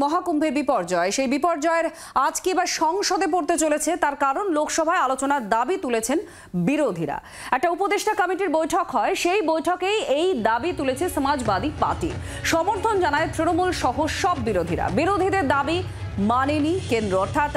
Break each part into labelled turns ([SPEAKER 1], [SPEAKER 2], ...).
[SPEAKER 1] মহাকুম্ভের বিপর্যয়, সেই বিপর্যয়ের আজ কি এবার সংসদে পড়তে চলেছে, তার কারণ লোকসভায় আলোচনার দাবি তুলেছেন বিরোধীরা। একটা উপদেষ্টা কমিটির বৈঠক হয়, সেই বৈঠকেই এই দাবি তুলেছে সমাজবাদী পার্টি। সমর্থন জানায় তৃণমূল সহ সব বিরোধীরা। বিরোধীদের দাবি মানেনি কেন্দ্র, অর্থাৎ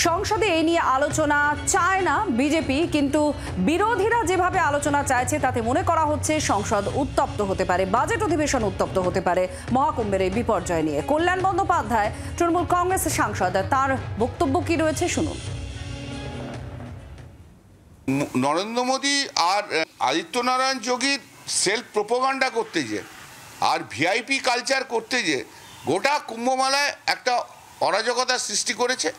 [SPEAKER 1] সংসদে এই নিয়ে আলোচনা চায় না বিজেপি, কিন্তু বিরোধীরা যেভাবে আলোচনা চাইছে তাতে মনে করা হচ্ছে সংসদ উত্তপ্ত হতে পারে, বাজেট অধিবেশন উত্তপ্ত হতে পারে মহাকুম্ভের এই বিপর্যয় নিয়ে। কল্যাণ বন্দ্যোপাধ্যায় তৃণমূল কংগ্রেসের সাংসদ, তার বক্তব্য কি রয়েছে শুনুন।
[SPEAKER 2] নরেন্দ্র মোদী আর আদিত্যনারায়ণ যোগীর সেলফ প্রোপাগান্ডা করতে যে আর ভিআইপি কালচার করতে যে গোটা কুম্ভমেলায় একটা অরাজকতার সৃষ্টি করেছে,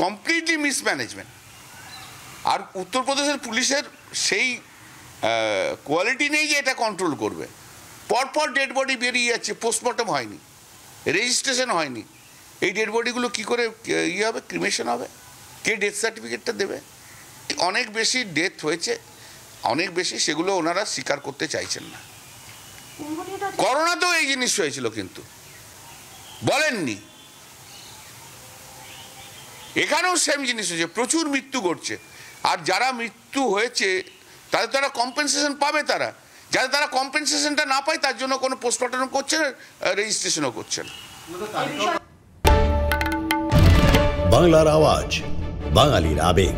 [SPEAKER 2] কমপ্লিটলি মিসম্যানেজমেন্ট। আর উত্তরপ্রদেশের পুলিশের সেই কোয়ালিটি নেই যে এটা কন্ট্রোল করবে। পরপর ডেড বডি বেরিয়ে যাচ্ছে, পোস্টমর্টম হয়নি, রেজিস্ট্রেশন হয়নি। এই ডেড বডিগুলো কী করে হবে, ক্রিমেশন হবে, কে ডেথ সার্টিফিকেটটা দেবে? অনেক বেশি ডেথ হয়েছে, অনেক বেশি, সেগুলো ওনারা স্বীকার করতে চাইছেন না। করোনাতেও এই জিনিস হয়েছিল, কিন্তু বলেননি। এখানেও সেম জিনিস হয়েছে, প্রচুর মৃত্যু ঘটছে। আর যারা মৃত্যু হয়েছে তাদের তারা কম্পেনসেশন পাবে, তারা যাতে তারা কম্পেনসেশনটা না পায় তার জন্য কোনো পোস্টমর্টম করছে না, রেজিস্ট্রেশনও করছে না।
[SPEAKER 3] বাংলার আওয়াজ, বাঙালির আবেগ,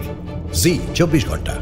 [SPEAKER 3] জি 24 ঘন্টা।